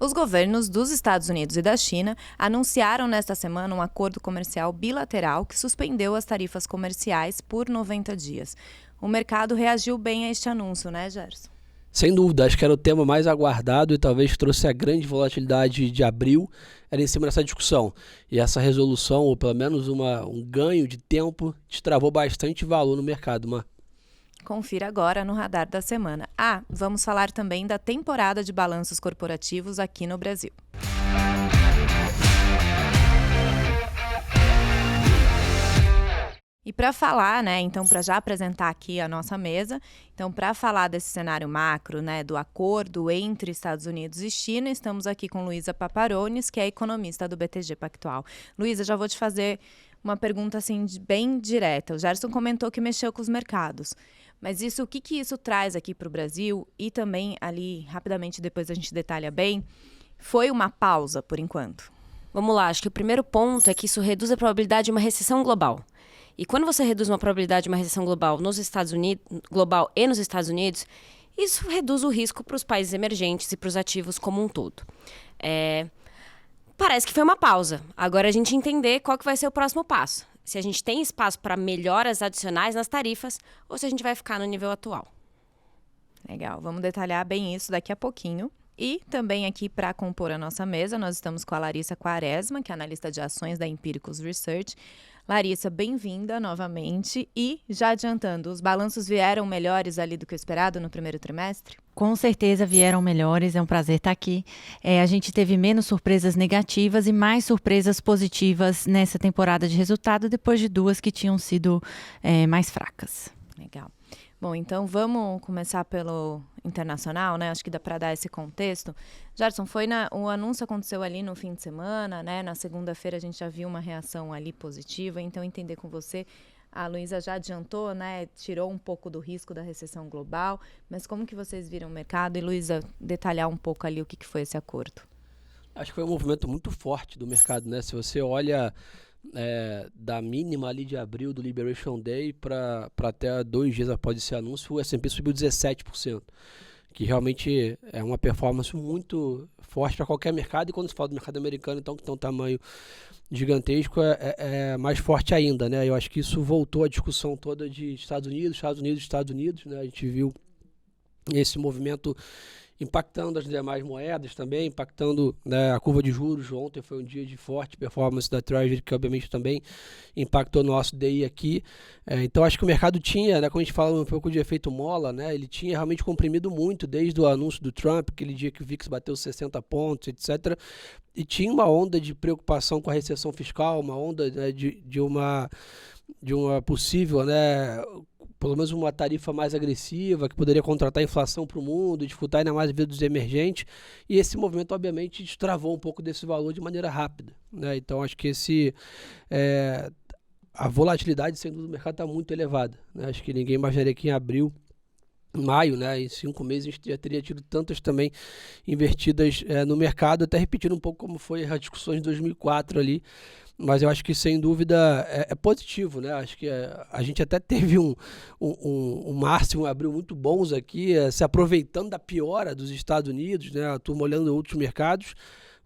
Os governos dos Estados Unidos e da China anunciaram nesta semana um acordo comercial bilateral que suspendeu as tarifas comerciais por 90 dias. O mercado reagiu bem a este anúncio, né, Gerson? Sem dúvida, acho que era o tema mais aguardado e talvez trouxe a grande volatilidade de abril, era em cima dessa discussão. E essa resolução, ou pelo menos um ganho de tempo, destravou bastante valor no mercado, Mar. Confira agora no Radar da Semana. Vamos falar também da temporada de balanços corporativos aqui no Brasil. E para falar, então para já apresentar aqui a nossa mesa, então para falar desse cenário macro, do acordo entre Estados Unidos e China, estamos aqui com Luísa Paparones, que é economista do BTG Pactual. Luísa, já vou te fazer uma pergunta assim bem direta. O Gerson comentou que mexeu com os mercados, mas o que isso traz aqui para o Brasil e também ali, rapidamente, depois a gente detalha bem, foi uma pausa por enquanto? Vamos lá, acho que o primeiro ponto é que isso reduz a probabilidade de uma recessão global. E quando você reduz uma probabilidade de uma recessão global nos Estados Unidos, isso reduz o risco para os países emergentes e para os ativos como um todo. Parece que foi uma pausa. Agora a gente entender qual que vai ser o próximo passo. Se a gente tem espaço para melhoras adicionais nas tarifas ou se a gente vai ficar no nível atual. Legal, vamos detalhar bem isso daqui a pouquinho. E também aqui para compor a nossa mesa, nós estamos com a Larissa Quaresma, que é analista de ações da Empíricos Research. Larissa, bem-vinda novamente. E, já adiantando, os balanços vieram melhores ali do que o esperado no primeiro trimestre? Com certeza vieram melhores, é um prazer estar aqui. A gente teve menos surpresas negativas e mais surpresas positivas nessa temporada de resultado, depois de duas que tinham sido mais fracas. Legal. Bom, então vamos começar pelo internacional, Acho que dá para dar esse contexto. Gerson, o anúncio aconteceu ali no fim de semana, Na segunda-feira a gente já viu uma reação ali positiva, então entender com você, a Luísa já adiantou, Tirou um pouco do risco da recessão global, mas como que vocês viram o mercado? E Luísa, detalhar um pouco ali o que foi esse acordo. Acho que foi um movimento muito forte do mercado, Se você olha da mínima ali de abril do Liberation Day para até 2 dias após esse anúncio, o S&P subiu 17%, que realmente é uma performance muito forte para qualquer mercado, e quando se fala do mercado americano, então, que tem um tamanho gigantesco, é mais forte ainda, Eu acho que isso voltou à discussão toda de Estados Unidos, A gente viu esse movimento impactando as demais moedas também, impactando a curva de juros. Ontem foi um dia de forte performance da Treasury, que obviamente também impactou nosso DI aqui. Então acho que o mercado tinha, quando a gente fala um pouco de efeito mola, ele tinha realmente comprimido muito desde o anúncio do Trump, aquele dia que o VIX bateu 60 pontos, etc. E tinha uma onda de preocupação com a recessão fiscal, uma onda de uma possível, pelo menos uma tarifa mais agressiva, que poderia contratar a inflação para o mundo, dificultar ainda mais a vida dos emergentes, e esse movimento, obviamente, destravou um pouco desse valor de maneira rápida, Então, acho que a volatilidade, sem dúvida, do mercado está muito elevada, Acho que ninguém imaginaria que em abril, maio, em 5 meses, a gente já teria tido tantas também invertidas no mercado, até repetindo um pouco como foi as discussões de 2004 ali. Mas eu acho que, sem dúvida, é positivo, Acho que a gente até teve um máximo, um abril muito bons aqui, se aproveitando da piora dos Estados Unidos, A turma olhando outros mercados.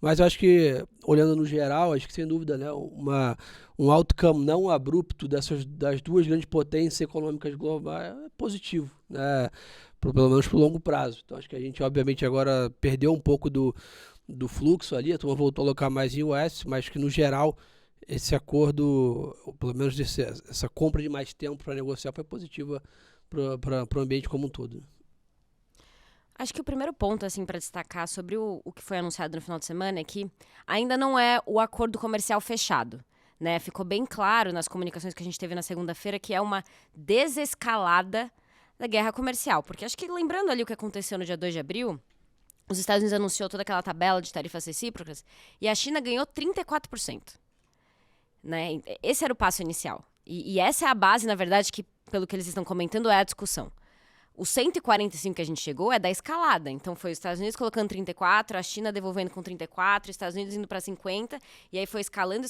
Mas eu acho que, olhando no geral, acho que, sem dúvida, um outcome não abrupto das duas grandes potências econômicas globais é positivo, pelo menos para o longo prazo. Então, acho que a gente, obviamente, agora perdeu um pouco do fluxo ali, a turma voltou a alocar mais em US, mas que, no geral, esse acordo, pelo menos essa compra de mais tempo para negociar, foi positiva para o ambiente como um todo. Acho que o primeiro ponto, para destacar sobre o que foi anunciado no final de semana é que ainda não é o acordo comercial fechado, Ficou bem claro nas comunicações que a gente teve na segunda-feira que é uma desescalada da guerra comercial. Porque acho que, lembrando ali o que aconteceu no dia 2 de abril, os Estados Unidos anunciou toda aquela tabela de tarifas recíprocas e a China ganhou 34%. Esse era o passo inicial. E essa é a base, na verdade, que, pelo que eles estão comentando, é a discussão. O 145 que a gente chegou é da escalada. Então, foi os Estados Unidos colocando 34, a China devolvendo com 34, os Estados Unidos indo para 50, e aí foi escalando,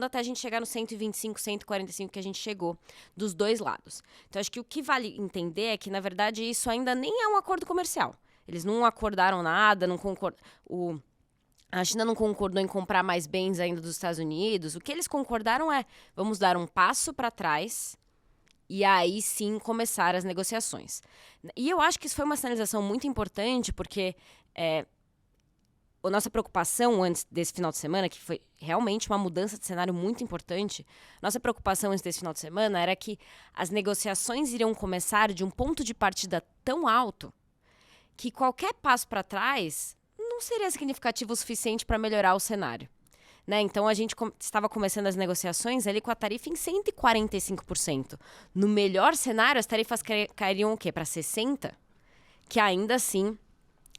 até a gente chegar no 125, 145 que a gente chegou, dos dois lados. Então, acho que o que vale entender é que, na verdade, isso ainda nem é um acordo comercial. Eles não acordaram nada, não concordam. A China não concordou em comprar mais bens ainda dos Estados Unidos. O que eles concordaram é, vamos dar um passo para trás e aí sim começar as negociações. E eu acho que isso foi uma sinalização muito importante, porque a nossa preocupação antes desse final de semana, que foi realmente uma mudança de cenário muito importante, nossa preocupação antes desse final de semana era que as negociações iriam começar de um ponto de partida tão alto que qualquer passo para trás não seria significativo o suficiente para melhorar o cenário. Né? Então, a gente estava começando as negociações ali com a tarifa em 145%. No melhor cenário, as tarifas cairiam o quê? Para 60%? Que ainda assim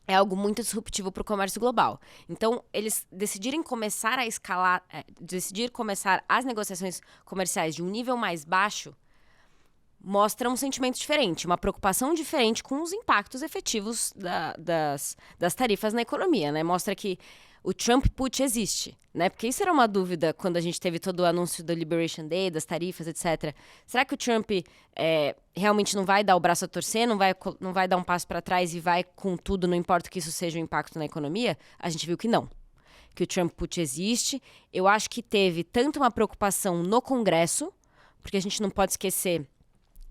é algo muito disruptivo para o comércio global. Então, eles decidirem começar a escalar, começar as negociações comerciais de um nível mais baixo, mostra um sentimento diferente, uma preocupação diferente com os impactos efetivos das tarifas na economia, né? Mostra que o Trump put existe, né? Porque isso era uma dúvida quando a gente teve todo o anúncio do Liberation Day, das tarifas, etc. Será que o Trump realmente não vai dar o braço a torcer, não vai dar um passo para trás e vai com tudo, não importa que isso seja o impacto na economia? A gente viu que não. Que o Trump put existe. Eu acho que teve tanto uma preocupação no Congresso, porque a gente não pode esquecer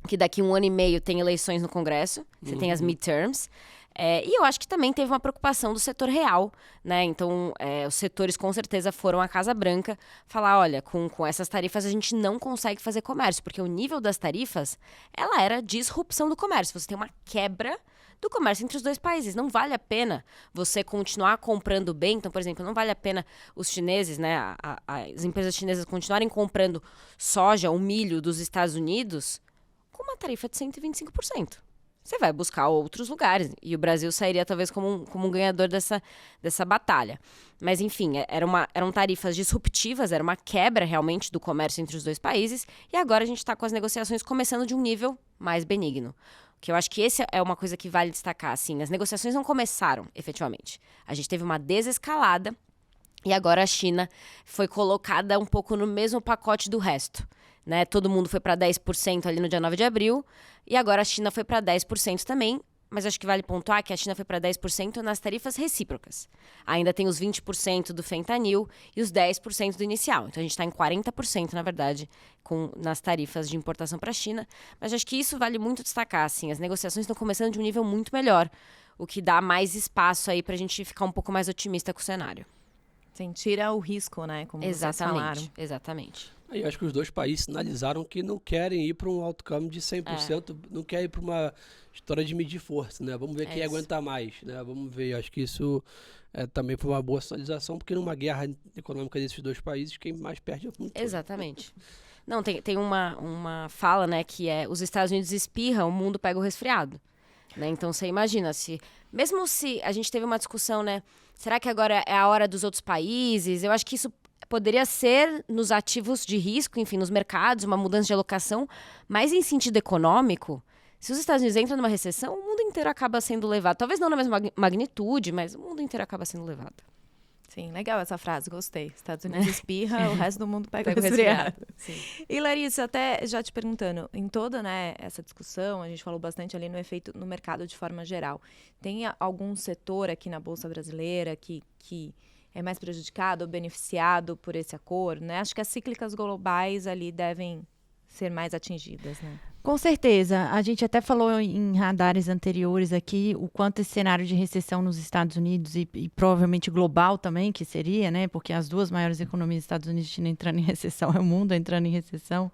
que daqui 1 ano e meio tem eleições no Congresso, você tem as midterms, e eu acho que também teve uma preocupação do setor real, né? Então, os setores com certeza foram à Casa Branca falar, olha, com essas tarifas a gente não consegue fazer comércio, porque o nível das tarifas, ela era disrupção do comércio. Você tem uma quebra do comércio entre os dois países. Não vale a pena você continuar comprando bem. Então, por exemplo, não vale a pena os chineses, né, as empresas chinesas continuarem comprando soja ou milho dos Estados Unidos com uma tarifa de 125%. Você vai buscar outros lugares. E o Brasil sairia talvez como um ganhador dessa batalha. Mas, enfim, eram tarifas disruptivas, era uma quebra realmente do comércio entre os dois países. E agora a gente está com as negociações começando de um nível mais benigno. Que eu acho que essa é uma coisa que vale destacar. Assim, as negociações não começaram, efetivamente. A gente teve uma desescalada e agora a China foi colocada um pouco no mesmo pacote do resto. Né? Todo mundo foi para 10% ali no dia 9 de abril e agora a China foi para 10% também, mas acho que vale pontuar que a China foi para 10% nas tarifas recíprocas. Ainda tem os 20% do fentanil e os 10% do inicial. Então a gente está em 40%, na verdade, nas tarifas de importação para a China. Mas acho que isso vale muito destacar. Assim, as negociações estão começando de um nível muito melhor, o que dá mais espaço aí para a gente ficar um pouco mais otimista com o cenário. Sim, tira o risco, né? Como vocês falaram. Exatamente. Eu acho que os dois países sinalizaram que não querem ir para um outcome de 100%, não querem ir para uma história de medir força, né? Vamos ver quem aguenta mais, né? Vamos ver, acho que isso também foi uma boa sinalização, porque numa guerra econômica desses dois países, quem mais perde é muito. Exatamente. Não, tem uma fala, né, que os Estados Unidos espirram, o mundo pega o resfriado. Né? Então, você imagina, mesmo se a gente teve uma discussão, né, será que agora é a hora dos outros países? Eu acho que isso poderia ser nos ativos de risco, enfim, nos mercados, uma mudança de alocação, mas em sentido econômico, se os Estados Unidos entram numa recessão, o mundo inteiro acaba sendo levado. Talvez não na mesma magnitude, mas o mundo inteiro acaba sendo levado. Sim, legal essa frase, gostei. Estados Unidos espirra, o resto do mundo pega o resfriado. Sim. E Larissa, até já te perguntando, em toda, né, essa discussão, a gente falou bastante ali no efeito no mercado de forma geral. Tem algum setor aqui na Bolsa Brasileira que é mais prejudicado ou beneficiado por esse acordo, né? Acho que as cíclicas globais ali devem ser mais atingidas, né? Com certeza. A gente até falou em radares anteriores aqui o quanto esse cenário de recessão nos Estados Unidos e provavelmente global também, que seria, né? Porque as duas maiores economias, Estados Unidos e China, entrando em recessão, é o mundo entrando em recessão.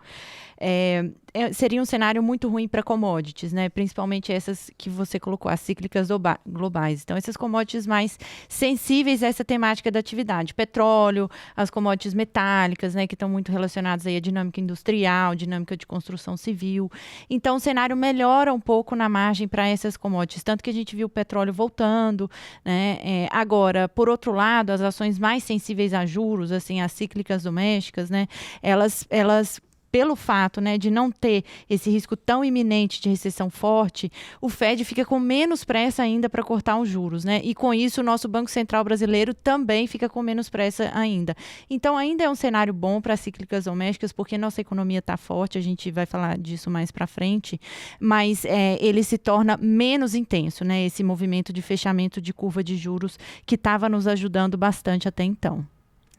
Seria um cenário muito ruim para commodities, né? Principalmente essas que você colocou, as cíclicas globais. Então, essas commodities mais sensíveis a essa temática da atividade. Petróleo, as commodities metálicas, né? Que estão muito relacionadas aí à dinâmica industrial, dinâmica de construção civil. Então, o cenário melhora um pouco na margem para essas commodities, tanto que a gente viu o petróleo voltando, né? Agora, por outro lado, as ações mais sensíveis a juros, assim, as cíclicas domésticas, né? Elas pelo fato, né, de não ter esse risco tão iminente de recessão forte, o Fed fica com menos pressa ainda para cortar os juros, né? E com isso o nosso Banco Central brasileiro também fica com menos pressa ainda. Então ainda é um cenário bom para cíclicas domésticas, porque nossa economia está forte, a gente vai falar disso mais para frente, mas ele se torna menos intenso, né? Esse movimento de fechamento de curva de juros que estava nos ajudando bastante até então.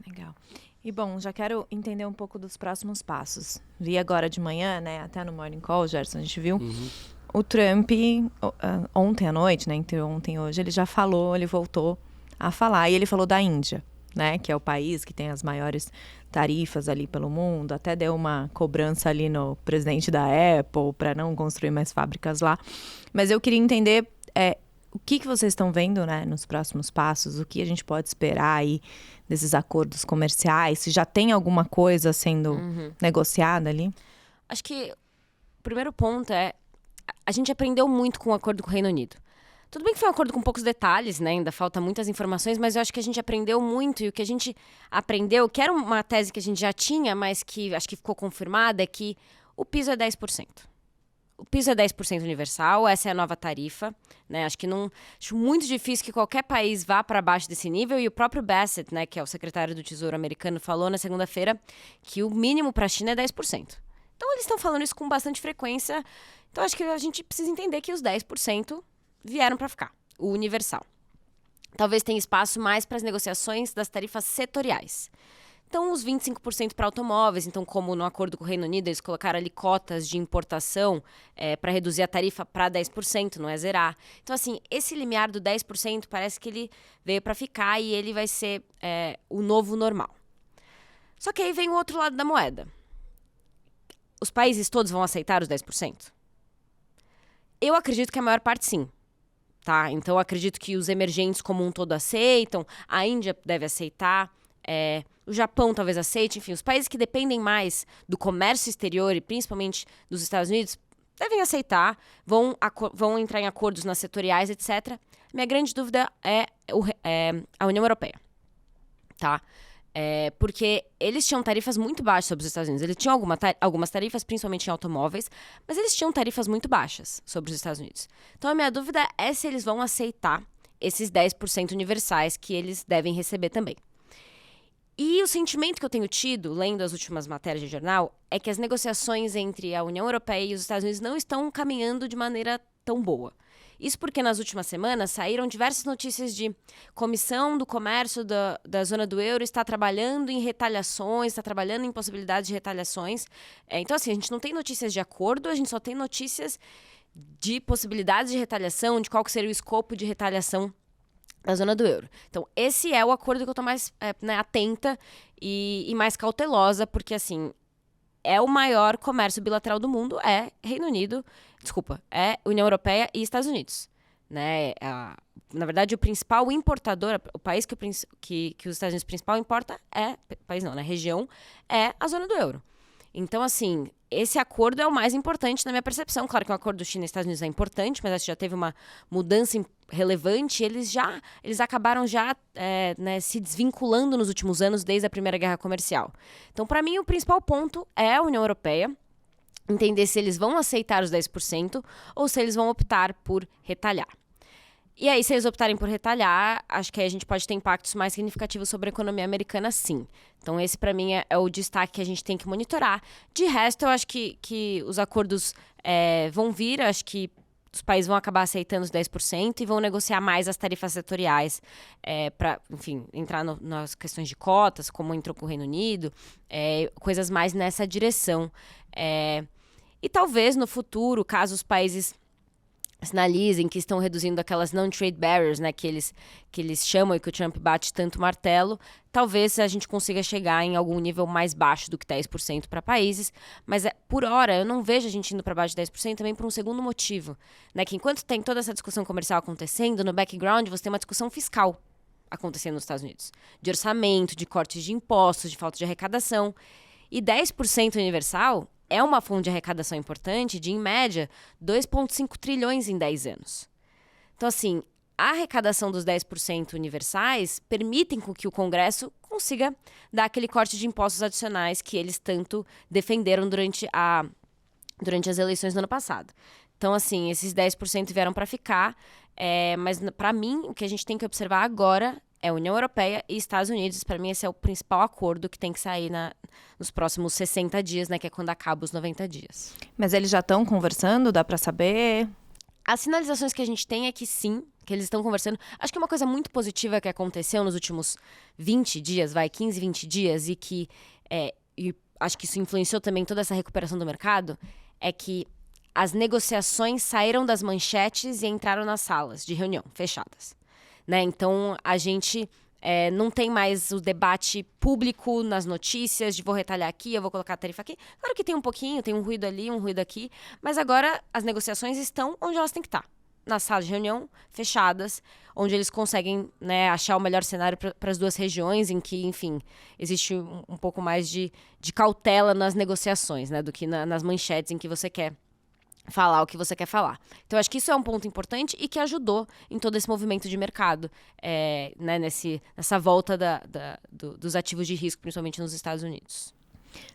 Legal. E bom, já quero entender um pouco dos próximos passos. Vi agora de manhã, né, até no Morning Call, Gerson, a gente viu o Trump ontem à noite, né, entre ontem e hoje, ele já falou, ele voltou a falar. E ele falou da Índia, né, que é o país que tem as maiores tarifas ali pelo mundo. Até deu uma cobrança ali no presidente da Apple para não construir mais fábricas lá. Mas eu queria entender o que vocês estão vendo, né, nos próximos passos, o que a gente pode esperar aí desses acordos comerciais, se já tem alguma coisa sendo negociada ali? Acho que o primeiro ponto a gente aprendeu muito com o acordo com o Reino Unido. Tudo bem que foi um acordo com poucos detalhes, né? Ainda falta muitas informações, mas eu acho que a gente aprendeu muito. E o que a gente aprendeu, que era uma tese que a gente já tinha, mas que acho que ficou confirmada, é que o piso é 10%. O piso é 10% universal, essa é a nova tarifa, né? Acho muito difícil que qualquer país vá para baixo desse nível, e o próprio Bassett, né, que é o secretário do Tesouro americano, falou na segunda-feira que o mínimo para a China é 10%. Então eles estão falando isso com bastante frequência, então acho que a gente precisa entender que os 10% vieram para ficar, o universal. Talvez tenha espaço mais para as negociações das tarifas setoriais. Então, os 25% para automóveis, então, como no acordo com o Reino Unido, eles colocaram ali cotas de importação para reduzir a tarifa para 10%, não é zerar. Então, assim, esse limiar do 10% parece que ele veio para ficar e ele vai ser o novo normal. Só que aí vem o outro lado da moeda. Os países todos vão aceitar os 10%? Eu acredito que a maior parte sim. Tá? Então, eu acredito que os emergentes como um todo aceitam, a Índia deve aceitar, o Japão talvez aceite, enfim, os países que dependem mais do comércio exterior e principalmente dos Estados Unidos devem aceitar, vão entrar em acordos nas setoriais, etc. Minha grande dúvida é a União Europeia, tá? Porque eles tinham tarifas muito baixas sobre os Estados Unidos. Eles tinham algumas tarifas, principalmente em automóveis, mas eles tinham tarifas muito baixas sobre os Estados Unidos. Então, a minha dúvida é se eles vão aceitar esses 10% universais que eles devem receber também. E o sentimento que eu tenho tido, lendo as últimas matérias de jornal, é que as negociações entre a União Europeia e os Estados Unidos não estão caminhando de maneira tão boa. Isso porque nas últimas semanas saíram diversas notícias de Comissão do Comércio da Zona do Euro está trabalhando em retaliações, está trabalhando em possibilidades de retaliações. Então, assim, a gente não tem notícias de acordo, a gente só tem notícias de possibilidades de retaliação, de qual que seria o escopo de retaliação da zona do euro. Então, esse é o acordo que eu estou mais atenta e mais cautelosa, porque, assim, é o maior comércio bilateral do mundo, é União Europeia e Estados Unidos. Né? Na verdade, o principal importador, o país que os Estados Unidos principal importa região, é a zona do euro. Então, assim, esse acordo é o mais importante na minha percepção. Claro que o acordo do China e Estados Unidos é importante, mas acho que já teve uma mudança relevante. Eles acabaram se desvinculando nos últimos anos, desde a Primeira Guerra Comercial. Então, para mim, o principal ponto é a União Europeia, entender se eles vão aceitar os 10% ou se eles vão optar por retalhar. E aí, se eles optarem por retalhar, acho que aí a gente pode ter impactos mais significativos sobre a economia americana, sim. Então, esse, para mim, é o destaque que a gente tem que monitorar. De resto, eu acho que os acordos vão vir, acho que os países vão acabar aceitando os 10% e vão negociar mais as tarifas setoriais para, enfim, entrar nas questões de cotas, como entrou com o Reino Unido, coisas mais nessa direção. E talvez, no futuro, caso os países sinalizem que estão reduzindo aquelas non-trade barriers, né, que eles chamam e que o Trump bate tanto martelo, talvez a gente consiga chegar em algum nível mais baixo do que 10% para países, mas por hora eu não vejo a gente indo para baixo de 10% também por um segundo motivo, né, que enquanto tem toda essa discussão comercial acontecendo, no background você tem uma discussão fiscal acontecendo nos Estados Unidos, de orçamento, de cortes de impostos, de falta de arrecadação, e 10% universal é uma fonte de arrecadação importante de, em média, 2,5 trilhões em 10 anos. Então, assim, a arrecadação dos 10% universais permitem com que o Congresso consiga dar aquele corte de impostos adicionais que eles tanto defenderam durante as eleições do ano passado. Então, assim, esses 10% vieram para ficar, mas para mim, o que a gente tem que observar agora é a União Europeia e Estados Unidos. Para mim, esse é o principal acordo que tem que sair nos próximos 60 dias, né, que é quando acaba os 90 dias. Mas eles já estão conversando, dá para saber? As sinalizações que a gente tem é que sim, que eles estão conversando. Acho que uma coisa muito positiva que aconteceu nos últimos 20 dias, 15, 20 dias, e acho que isso influenciou também toda essa recuperação do mercado, é que as negociações saíram das manchetes e entraram nas salas de reunião, fechadas. Né? Então, a gente não tem mais o debate público nas notícias de vou retalhar aqui, eu vou colocar a tarifa aqui. Claro que tem um pouquinho, tem um ruído ali, um ruído aqui, mas agora as negociações estão onde elas têm que estar. Nas salas de reunião, fechadas, onde eles conseguem, né, achar o melhor cenário para as duas regiões, em que, enfim, existe um pouco mais de cautela nas negociações, né, do que nas manchetes em que você quer falar o que você quer falar. Então, acho que isso é um ponto importante e que ajudou em todo esse movimento de mercado, né, nessa volta dos ativos de risco, principalmente nos Estados Unidos.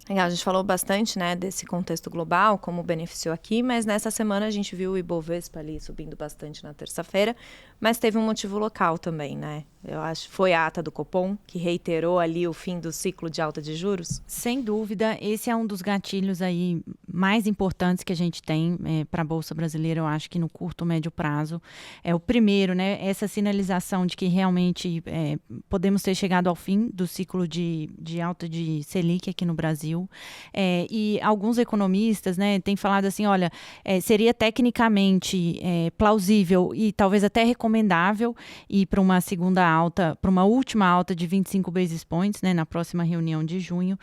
Legal, a gente falou bastante, né, desse contexto global, como beneficiou aqui, mas nessa semana a gente viu o Ibovespa ali subindo bastante na terça-feira, mas teve um motivo local também, né? Eu acho que foi a ata do Copom, que reiterou ali o fim do ciclo de alta de juros. Sem dúvida, esse é um dos gatilhos aí mais importantes que a gente tem para a Bolsa Brasileira, eu acho que no curto, médio prazo. É o primeiro, né, essa sinalização de que realmente podemos ter chegado ao fim do ciclo de alta de Selic aqui no Brasil. E alguns economistas, né, têm falado assim, olha, seria tecnicamente plausível e talvez até recomendável ir para uma segunda alta, para uma última alta de 25 basis points, né, na próxima reunião de junho,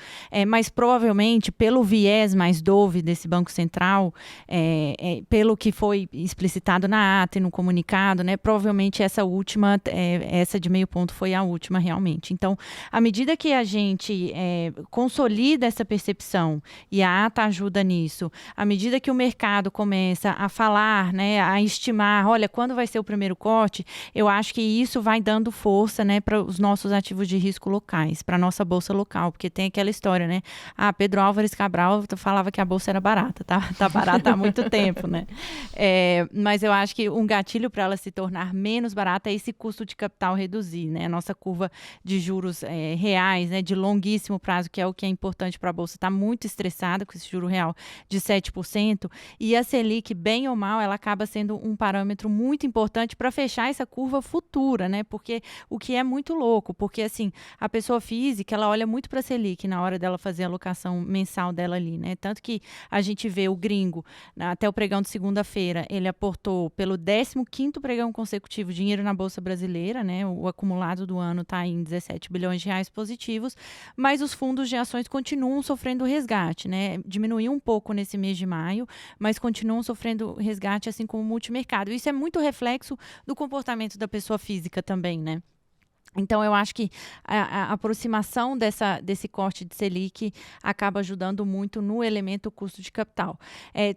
mas provavelmente pelo viés mais dove desse Banco Central, pelo que foi explicitado na ata e no comunicado, né, provavelmente essa última, essa de meio ponto foi a última realmente. Então, à medida que a gente consolida essa percepção e a ata ajuda nisso, à medida que o mercado começa a falar, né, a estimar, olha, quando vai ser o primeiro corte, eu acho que isso vai dando força, né, para os nossos ativos de risco locais, para a nossa bolsa local, porque tem aquela história, né? Pedro Álvares Cabral falava que a bolsa era barata, tá barata há muito tempo, né? Mas eu acho que um gatilho para ela se tornar menos barata é esse custo de capital reduzir, né? A nossa curva de juros reais, né, de longuíssimo prazo, que é o que é importante para a bolsa, está muito estressada com esse juro real de 7%, e a Selic, bem ou mal, ela acaba sendo um parâmetro muito importante para fechar essa curva futura, né? Porque o que é muito louco, porque assim, a pessoa física, ela olha muito para a Selic na hora dela fazer a alocação mensal dela ali, né? Tanto que a gente vê o gringo, até o pregão de segunda-feira, ele aportou pelo 15º pregão consecutivo dinheiro na Bolsa Brasileira, né? O acumulado do ano está em 17 bilhões de reais positivos, mas os fundos de ações continuam sofrendo resgate, né? Diminuiu um pouco nesse mês de maio, mas continuam sofrendo resgate, assim como o multimercado. Isso é muito reflexo do comportamento da pessoa física também, né? Então, eu acho que a aproximação desse corte de Selic acaba ajudando muito no elemento custo de capital.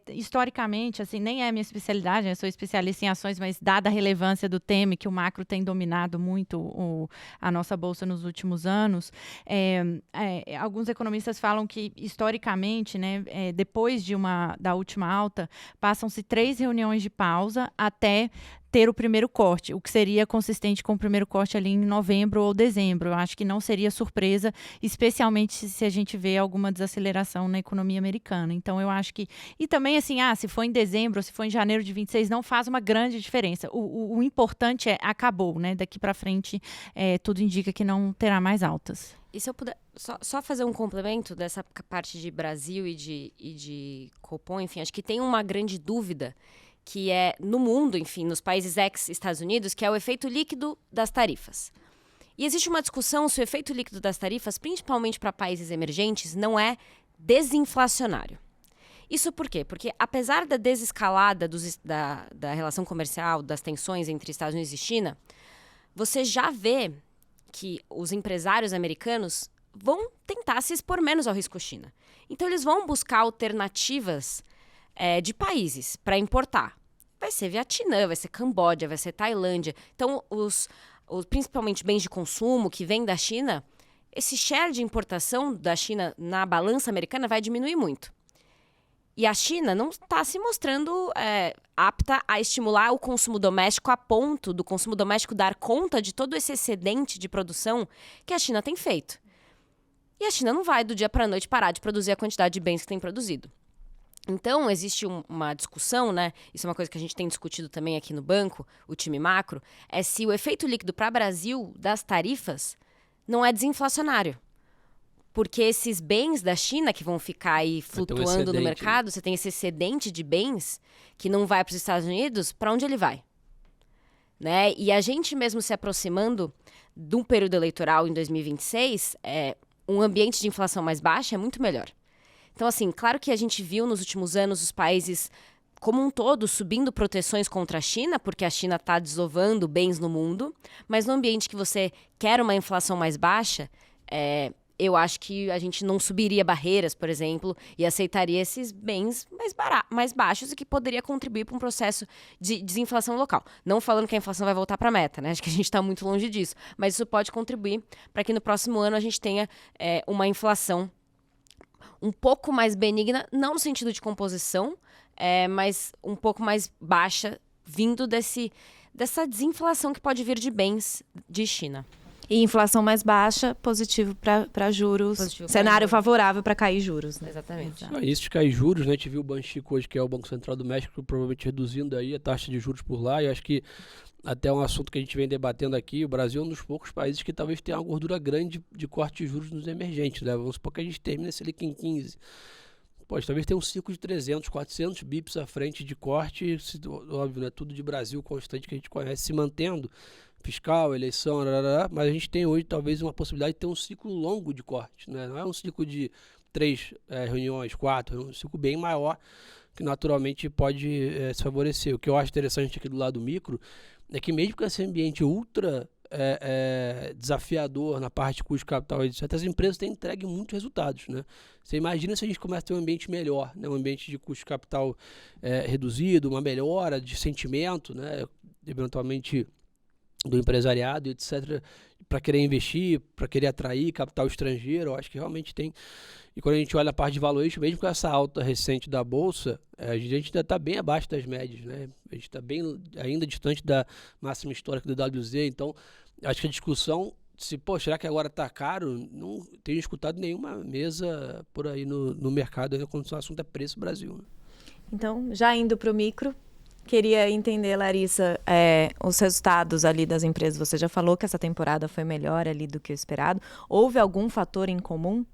Historicamente, assim, nem é a minha especialidade, eu sou especialista em ações, mas dada a relevância do tema, que o macro tem dominado muito a nossa bolsa nos últimos anos, alguns economistas falam que, historicamente, né, depois da última alta, passam-se 3 reuniões de pausa até ter o primeiro corte, o que seria consistente com o primeiro corte ali em novembro ou dezembro. Eu acho que não seria surpresa, especialmente se a gente vê alguma desaceleração na economia americana. Então, eu acho que... E também, assim, se for em dezembro ou se for em janeiro de 26, não faz uma grande diferença. O importante acabou, né? Daqui para frente, tudo indica que não terá mais altas. E se eu puder só fazer um complemento dessa parte de Brasil e de Copom, enfim, acho que tem uma grande dúvida que é no mundo, enfim, nos países ex-Estados Unidos, que é o efeito líquido das tarifas. E existe uma discussão se o efeito líquido das tarifas, principalmente para países emergentes, não é desinflacionário. Isso por quê? Porque apesar da desescalada da relação comercial, das tensões entre Estados Unidos e China, você já vê que os empresários americanos vão tentar se expor menos ao risco China. Então, eles vão buscar alternativas de países para importar. Vai ser Vietnã, vai ser Camboja, vai ser Tailândia. Então, principalmente bens de consumo que vêm da China, esse share de importação da China na balança americana vai diminuir muito. E a China não está se mostrando apta a estimular o consumo doméstico a ponto do consumo doméstico dar conta de todo esse excedente de produção que a China tem feito. E a China não vai do dia para a noite parar de produzir a quantidade de bens que tem produzido. Então, existe uma discussão, né? Isso é uma coisa que a gente tem discutido também aqui no banco, o time macro, é se o efeito líquido para o Brasil das tarifas não é desinflacionário. Porque esses bens da China que vão ficar aí flutuando no mercado, você tem esse excedente de bens que não vai para os Estados Unidos, para onde ele vai? Né? E a gente mesmo se aproximando de um período eleitoral em 2026, um ambiente de inflação mais baixa é muito melhor. Então, assim, claro que a gente viu nos últimos anos os países como um todo subindo proteções contra a China, porque a China está desovando bens no mundo, mas no ambiente que você quer uma inflação mais baixa, eu acho que a gente não subiria barreiras, por exemplo, e aceitaria esses bens mais baixos e que poderia contribuir para um processo de desinflação local. Não falando que a inflação vai voltar para a meta, né? Acho que a gente está muito longe disso, mas isso pode contribuir para que no próximo ano a gente tenha uma inflação um pouco mais benigna, não no sentido de composição, mas um pouco mais baixa, vindo dessa desinflação que pode vir de bens de China. E inflação mais baixa, positivo para juros, cenário favorável para cair juros. Né? Exatamente. Isso de cair juros, né? A gente viu o Banxico hoje, que é o Banco Central do México, provavelmente reduzindo aí a taxa de juros por lá, e acho que até um assunto que a gente vem debatendo aqui, o Brasil é um dos poucos países que talvez tenha uma gordura grande de corte de juros nos emergentes, né? Vamos supor que a gente termine esse Selic em 15. Pode talvez ter um ciclo de 300, 400 bips à frente de corte, óbvio, né? Tudo de Brasil constante que a gente conhece se mantendo, fiscal, eleição, mas a gente tem hoje talvez uma possibilidade de ter um ciclo longo de corte, né? Não é um ciclo de 3 reuniões, 4, é um ciclo bem maior que naturalmente pode se favorecer. O que eu acho interessante aqui do lado micro é que mesmo com esse ambiente ultra desafiador na parte de custo de capital, etc., as empresas têm entregue muitos resultados, né? Você imagina se a gente começa a ter um ambiente melhor, né? Um ambiente de custo de capital reduzido, uma melhora de sentimento, né? Eventualmente do empresariado, etc., para querer investir, para querer atrair capital estrangeiro. Eu acho que realmente tem. E quando a gente olha a parte de valuation, mesmo com essa alta recente da Bolsa, a gente ainda está bem abaixo das médias, né? A gente está bem ainda distante da máxima histórica do WZ. Então, acho que a discussão, será que agora está caro? Não tenho escutado nenhuma mesa por aí no mercado, ainda quando o assunto é preço Brasil. Né? Então, já indo para o micro, queria entender, Larissa, os resultados ali das empresas. Você já falou que essa temporada foi melhor ali do que o esperado. Houve algum fator em comum?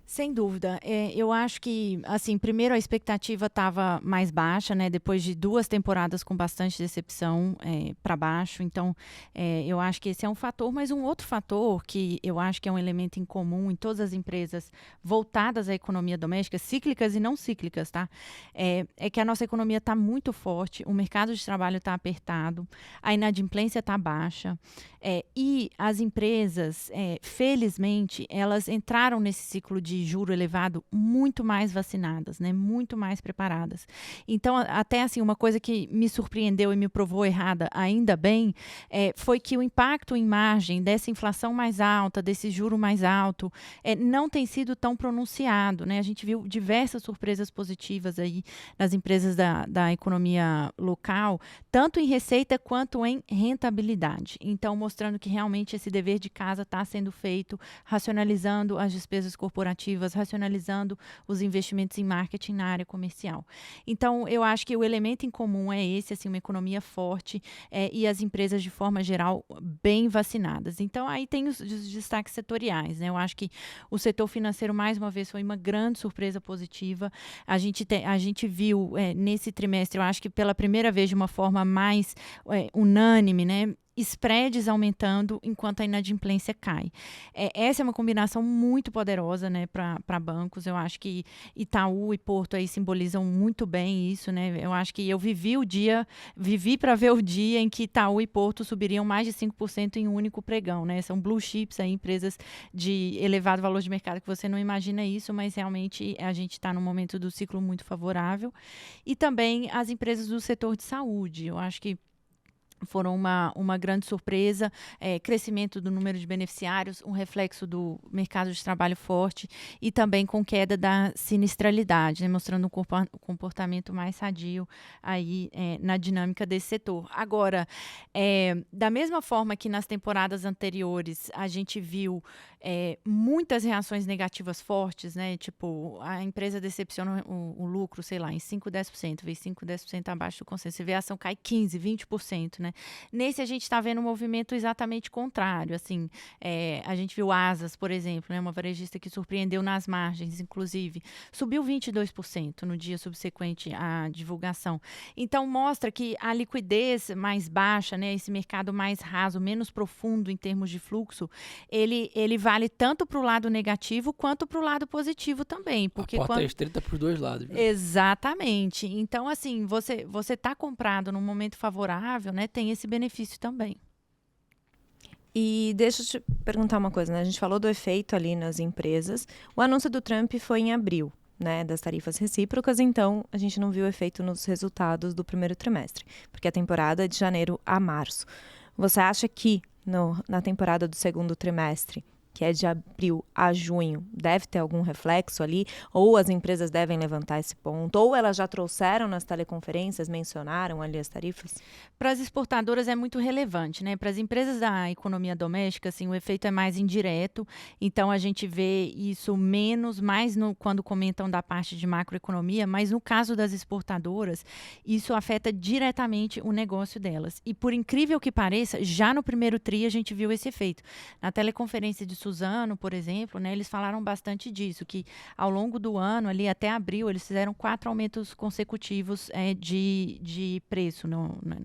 Sem dúvida. Eu acho que, assim, primeiro a expectativa estava mais baixa, né? Depois de 2 temporadas com bastante decepção para baixo. Então, eu acho que esse é um fator. Mas um outro fator que eu acho que é um elemento em comum em todas as empresas voltadas à economia doméstica, cíclicas e não cíclicas, tá? É que a nossa economia está muito forte, o mercado de trabalho está apertado, a inadimplência está baixa. E as empresas, felizmente, elas entraram nesse ciclo de juro elevado muito mais vacinadas, né? Muito mais preparadas. Então, até assim, uma coisa que me surpreendeu e me provou errada, ainda bem, foi que o impacto em margem dessa inflação mais alta, desse juro mais alto, não tem sido tão pronunciado, né? A gente viu diversas surpresas positivas aí nas empresas da economia local, tanto em receita quanto em rentabilidade. Então, mostrando que realmente esse dever de casa está sendo feito, racionalizando as despesas corporativas, racionalizando os investimentos em marketing na área comercial. Então, eu acho que o elemento em comum é esse, assim, uma economia forte e as empresas, de forma geral, bem vacinadas. Então, aí tem os destaques setoriais, né? Eu acho que o setor financeiro, mais uma vez, foi uma grande surpresa positiva. A gente viu nesse trimestre, eu acho que pela primeira vez de uma forma mais unânime, né? Spreads aumentando enquanto a inadimplência cai. Essa é uma combinação muito poderosa, né, para bancos. Eu acho que Itaú e Porto aí simbolizam muito bem isso, né? Eu acho que eu vivi para ver o dia em que Itaú e Porto subiriam mais de 5% em um único pregão, né? São blue chips, aí, empresas de elevado valor de mercado que você não imagina isso, mas realmente a gente está num momento do ciclo muito favorável. E também as empresas do setor de saúde. Eu acho que foram uma grande surpresa, crescimento do número de beneficiários, um reflexo do mercado de trabalho forte e também com queda da sinistralidade, né, mostrando um comportamento mais sadio aí, na dinâmica desse setor. Agora, da mesma forma que nas temporadas anteriores a gente viu muitas reações negativas fortes, né, tipo, a empresa decepciona o lucro, sei lá, em 5, 10%, vê 5, 10% abaixo do consenso, você vê a ação cai 15, 20%, né? Nesse a gente está vendo um movimento exatamente contrário, assim, a gente viu Asas, por exemplo, né, uma varejista que surpreendeu nas margens, inclusive, subiu 22% no dia subsequente à divulgação. Então, mostra que a liquidez mais baixa, né, esse mercado mais raso, menos profundo em termos de fluxo, ele vale tanto para o lado negativo quanto para o lado positivo também. Porque a porta é estreita para os dois lados. Viu? Exatamente. Então, assim, você está comprado num momento favorável, né, tem esse benefício também. E deixa eu te perguntar uma coisa, né? A gente falou do efeito ali nas empresas. O anúncio do Trump foi em abril, né, das tarifas recíprocas, então a gente não viu efeito nos resultados do primeiro trimestre, porque a temporada é de janeiro a março. Você acha que na temporada do segundo trimestre, que é de abril a junho, deve ter algum reflexo ali? Ou as empresas devem levantar esse ponto? Ou elas já trouxeram nas teleconferências, mencionaram ali as tarifas? Para as exportadoras é muito relevante, né? Para as empresas da economia doméstica, assim, o efeito é mais indireto. Então, a gente vê isso mais quando comentam da parte de macroeconomia, mas no caso das exportadoras, isso afeta diretamente o negócio delas. E por incrível que pareça, já no primeiro tri a gente viu esse efeito. Na teleconferência de Suzano, por exemplo, né, eles falaram bastante disso, que ao longo do ano, ali até abril, eles fizeram 4 aumentos consecutivos de preço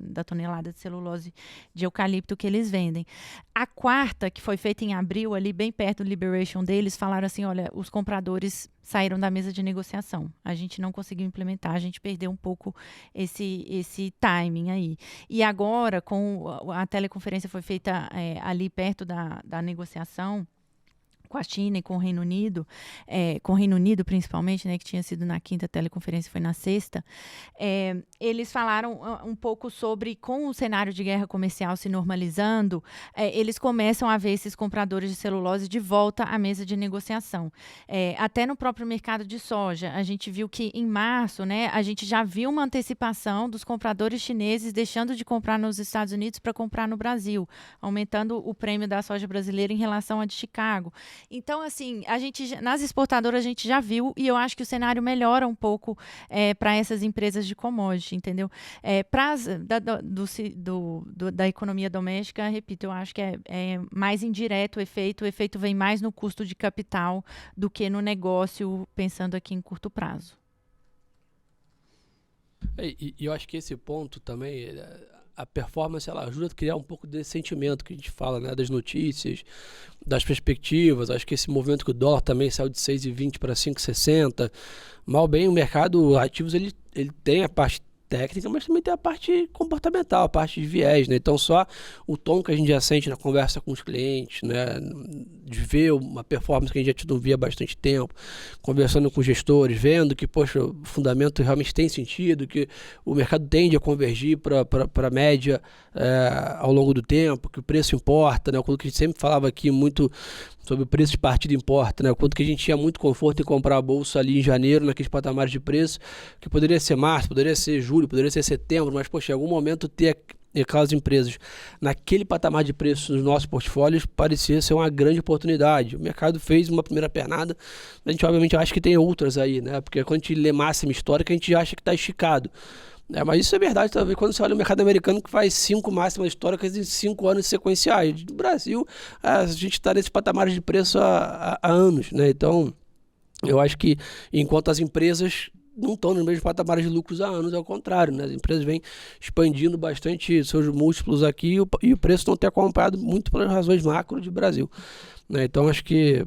da tonelada de celulose de eucalipto que eles vendem. A quarta, que foi feita em abril, ali bem perto do Liberation Day, eles falaram assim, olha, os compradores saíram da mesa de negociação. A gente não conseguiu implementar, a gente perdeu um pouco esse timing aí. E agora, a teleconferência foi feita ali perto da negociação, com a China e com o Reino Unido, principalmente, né, que tinha sido na quinta, teleconferência foi na sexta, eles falaram um pouco sobre, com o cenário de guerra comercial se normalizando, eles começam a ver esses compradores de celulose de volta à mesa de negociação. Até no próprio mercado de soja, a gente viu que em março, né, a gente já viu uma antecipação dos compradores chineses deixando de comprar nos Estados Unidos para comprar no Brasil, aumentando o prêmio da soja brasileira em relação à de Chicago. Então, assim, nas exportadoras a gente já viu, e eu acho que o cenário melhora um pouco para essas empresas de commodity, entendeu? Da economia doméstica, repito, eu acho que é mais indireto o efeito vem mais no custo de capital do que no negócio, pensando aqui em curto prazo. E eu acho que esse ponto também, a performance, ela ajuda a criar um pouco desse sentimento que a gente fala, né, das notícias, das perspectivas. Acho que esse movimento que o dólar também saiu de 6,20 para 5,60, mal bem o mercado ativos ele tem a parte técnica, mas também tem a parte comportamental, a parte de viés, né? Então só o tom que a gente já sente na conversa com os clientes, né, de ver uma performance que a gente já não via há bastante tempo, conversando com gestores, vendo que, poxa, o fundamento realmente tem sentido, que o mercado tende a convergir para a média ao longo do tempo, que o preço importa, né? Aquilo que a gente sempre falava aqui muito sobre o preço de partida importa, né? Quanto que a gente tinha muito conforto em comprar a bolsa ali em janeiro, naqueles patamares de preço, que poderia ser março, poderia ser julho, poderia ser setembro, mas, poxa, em algum momento ter aquelas empresas naquele patamar de preço nos nossos portfólios parecia ser uma grande oportunidade. O mercado fez uma primeira pernada, a gente obviamente acha que tem outras aí, né? Porque quando a gente lê máxima histórica, a gente acha que está esticado. Mas isso é verdade, talvez, quando você olha o mercado americano, que faz 5 máximas históricas em 5 anos sequenciais. No Brasil, a gente está nesse patamar de preço há anos, né? Então, eu acho que enquanto as empresas não estão nos mesmos patamares de lucros há anos, ao contrário, né? As empresas vêm expandindo bastante seus múltiplos aqui e o preço não tem acompanhado muito pelas razões macro de Brasil. né? Então achei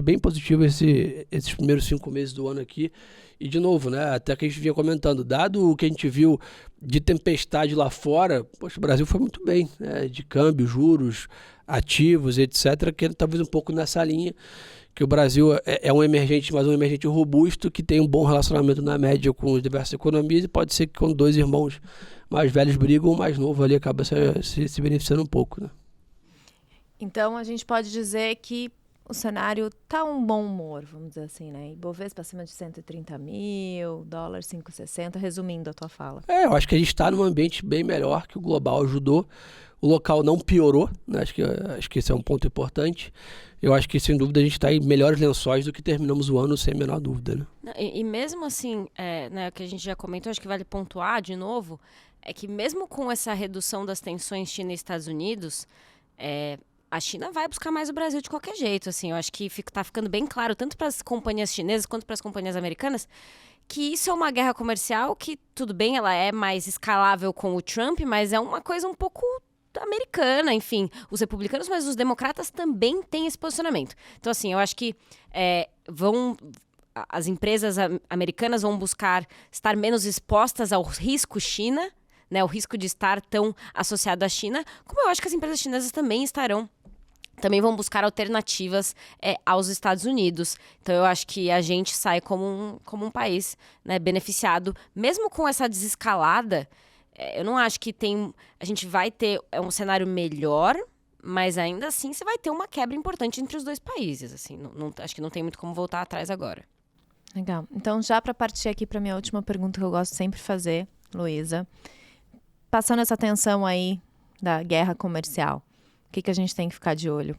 bem positivo esses primeiros 5 meses do ano aqui. E de novo, né, até que a gente vinha comentando, dado o que a gente viu de tempestade lá fora, poxa, o Brasil foi muito bem, né, de câmbio, juros, ativos, etc., que talvez um pouco nessa linha, que o Brasil é um emergente, mas um emergente robusto, que tem um bom relacionamento na média com as diversas economias, e pode ser que quando 2 irmãos mais velhos brigam, o mais novo ali acaba se beneficiando um pouco, né? Então, a gente pode dizer que o cenário tá um bom humor, vamos dizer assim, né? Ibovespa acima de 130 mil, dólar 5,60, resumindo a tua fala. Eu acho que a gente está num ambiente bem melhor, que o global ajudou. O local não piorou, né? Acho que esse é um ponto importante. Eu acho que, sem dúvida, a gente está em melhores lençóis do que terminamos o ano, sem a menor dúvida, né? E mesmo assim, né, o que a gente já comentou, acho que vale pontuar de novo, é que mesmo com essa redução das tensões China e Estados Unidos, a China vai buscar mais o Brasil de qualquer jeito, assim. Eu acho que tá ficando bem claro, tanto para as companhias chinesas quanto para as companhias americanas, que isso é uma guerra comercial que, tudo bem, ela é mais escalável com o Trump, mas é uma coisa um pouco americana, enfim. Os republicanos, mas os democratas também têm esse posicionamento. Então, assim, eu acho que as empresas americanas vão buscar estar menos expostas ao risco China, né, o risco de estar tão associado à China, como eu acho que as empresas chinesas também vão buscar alternativas aos Estados Unidos. Então, eu acho que a gente sai como um país, né, beneficiado. Mesmo com essa desescalada, eu não acho que a gente vai ter um cenário melhor, mas ainda assim você vai ter uma quebra importante entre os dois países. Assim, acho que não tem muito como voltar atrás agora. Legal. Então, já para partir aqui para minha última pergunta que eu gosto sempre de fazer, Luísa, passando essa tensão aí da guerra comercial, o que a gente tem que ficar de olho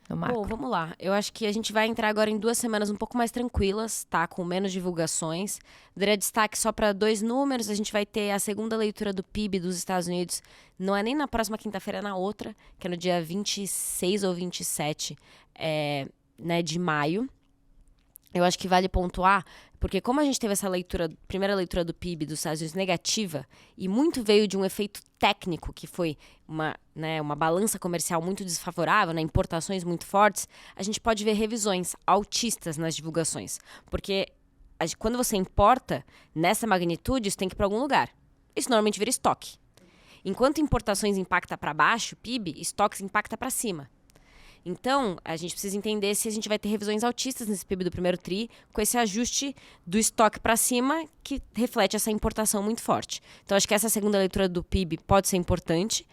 no macro? Bom, vamos lá. Eu acho que a gente vai entrar agora em 2 semanas um pouco mais tranquilas, tá? Com menos divulgações. Daria destaque só para 2 números. A gente vai ter a segunda leitura do PIB dos Estados Unidos. Não é nem na próxima quinta-feira, é na outra, que é no dia 26 ou 27 né, de maio. Eu acho que vale pontuar, porque como a gente teve essa primeira leitura do PIB dos Estados Unidos negativa, e muito veio de um efeito técnico, que foi uma balança comercial muito desfavorável, né, importações muito fortes, a gente pode ver revisões altistas nas divulgações. Porque quando você importa nessa magnitude, isso tem que ir para algum lugar. Isso normalmente vira estoque. Enquanto importações impacta para baixo, PIB, estoques impacta para cima. Então, a gente precisa entender se a gente vai ter revisões altistas nesse PIB do primeiro TRI, com esse ajuste do estoque para cima, que reflete essa importação muito forte. Então, acho que essa segunda leitura do PIB pode ser importante.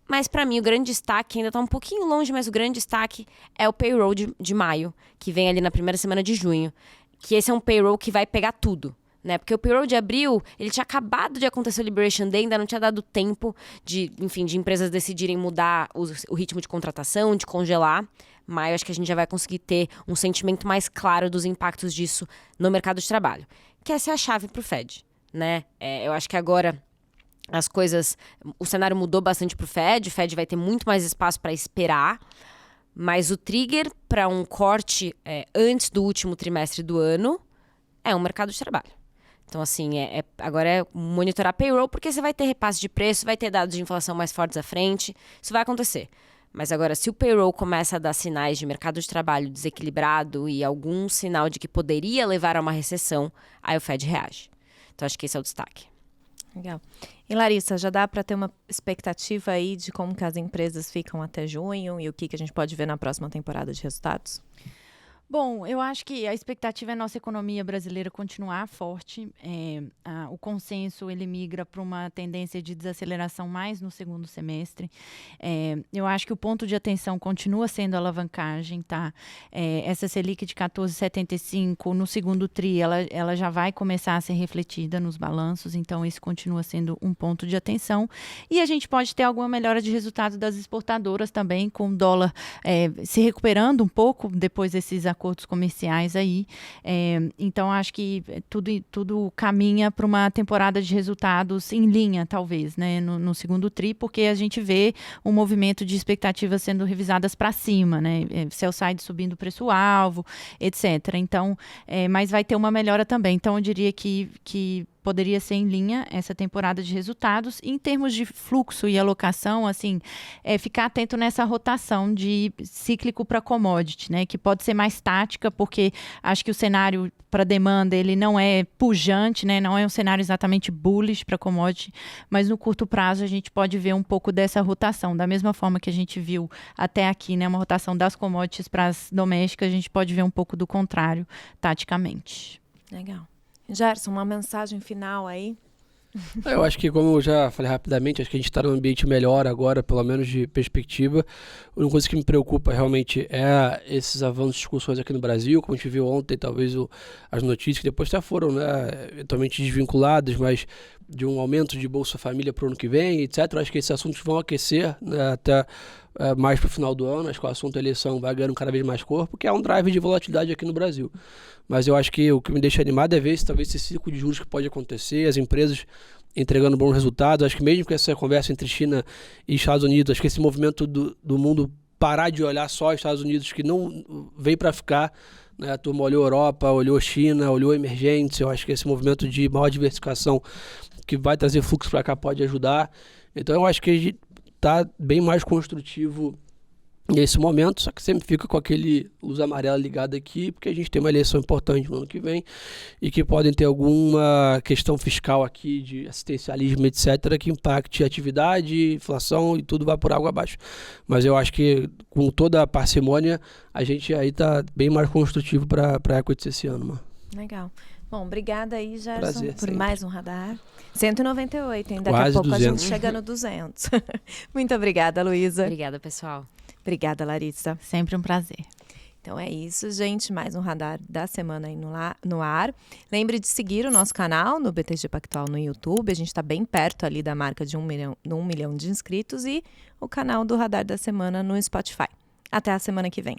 Mas, para mim, o grande destaque, ainda está um pouquinho longe, mas o grande destaque é o payroll de maio, que vem ali na primeira semana de junho. Que esse é um payroll que vai pegar tudo. Né? Porque o payroll de abril, ele tinha acabado de acontecer o Liberation Day, ainda não tinha dado tempo de empresas decidirem mudar o ritmo de contratação, de congelar. Mas acho que a gente já vai conseguir ter um sentimento mais claro dos impactos disso no mercado de trabalho. Que essa é a chave para o Fed. Né? Eu acho que agora o cenário mudou bastante para o Fed vai ter muito mais espaço para esperar. Mas o trigger para um corte antes do último trimestre do ano é o mercado de trabalho. Então, assim, agora é monitorar payroll, porque você vai ter repasse de preço, vai ter dados de inflação mais fortes à frente. Isso vai acontecer. Mas agora, se o payroll começa a dar sinais de mercado de trabalho desequilibrado e algum sinal de que poderia levar a uma recessão, aí o Fed reage. Então, acho que esse é o destaque. Legal. E Larissa, já dá para ter uma expectativa aí de como que as empresas ficam até junho e o que a gente pode ver na próxima temporada de resultados? Bom, eu acho que a expectativa é a nossa economia brasileira continuar forte. O consenso, ele migra para uma tendência de desaceleração mais no segundo semestre. Eu acho que o ponto de atenção continua sendo a alavancagem, tá? Essa Selic de 14,75 no segundo TRI, ela já vai começar a ser refletida nos balanços, então isso continua sendo um ponto de atenção. E a gente pode ter alguma melhora de resultado das exportadoras também, com o dólar se recuperando um pouco depois desses acordos comerciais aí. Então, acho que tudo caminha para uma temporada de resultados em linha, talvez, né, no segundo TRI, porque a gente vê um movimento de expectativas sendo revisadas para cima, né, sell-side subindo o preço-alvo, etc. Então, mas vai ter uma melhora também. Então, eu diria que poderia ser em linha essa temporada de resultados. Em termos de fluxo e alocação, assim, ficar atento nessa rotação de cíclico para commodity, né, que pode ser mais tática, porque acho que o cenário para demanda ele não é pujante, né, não é um cenário exatamente bullish para commodity, mas no curto prazo a gente pode ver um pouco dessa rotação. Da mesma forma que a gente viu até aqui, né, uma rotação das commodities para as domésticas, a gente pode ver um pouco do contrário, taticamente. Legal. Gerson, uma mensagem final aí? Eu acho que, como eu já falei rapidamente, acho que a gente está num ambiente melhor agora, pelo menos de perspectiva. A única coisa que me preocupa realmente é esses avanços de discussões aqui no Brasil, como a gente viu ontem, talvez as notícias que depois até foram, né, eventualmente desvinculadas, mas de um aumento de Bolsa Família para o ano que vem, etc. Eu acho que esses assuntos vão aquecer, né, até mais para o final do ano. Acho que o assunto eleição vai ganhando cada vez mais corpo, que é um drive de volatilidade aqui no Brasil. Mas eu acho que o que me deixa animado é ver se talvez esse ciclo de juros que pode acontecer, as empresas entregando bons resultados. Acho que mesmo com essa conversa entre China e Estados Unidos, acho que esse movimento do mundo parar de olhar só os Estados Unidos, que não veio para ficar, né? A turma olhou Europa, olhou China, olhou emergentes. Eu acho que esse movimento de maior diversificação que vai trazer fluxo para cá pode ajudar. Então eu acho que a gente está bem mais construtivo nesse momento, só que sempre fica com aquele luz amarela ligada aqui, porque a gente tem uma eleição importante no ano que vem e que podem ter alguma questão fiscal aqui de assistencialismo, etc., que impacte a atividade, inflação e tudo vai por água abaixo. Mas eu acho que com toda a parcimônia, a gente aí está bem mais construtivo para a equity esse ano, mano. Legal. Bom, obrigada aí, Gerson, Prazer, por sempre. mais um Radar. 198, hein? Daqui Quase a pouco 200. a gente chega no 200. Muito obrigada, Luísa. Obrigada, pessoal. Obrigada, Larissa. Sempre um prazer. Então é isso, gente. Mais um Radar da semana aí no ar. Lembre de seguir o nosso canal no BTG Pactual no YouTube. A gente está bem perto ali da marca de 1 milhão de inscritos. E o canal do Radar da Semana no Spotify. Até a semana que vem.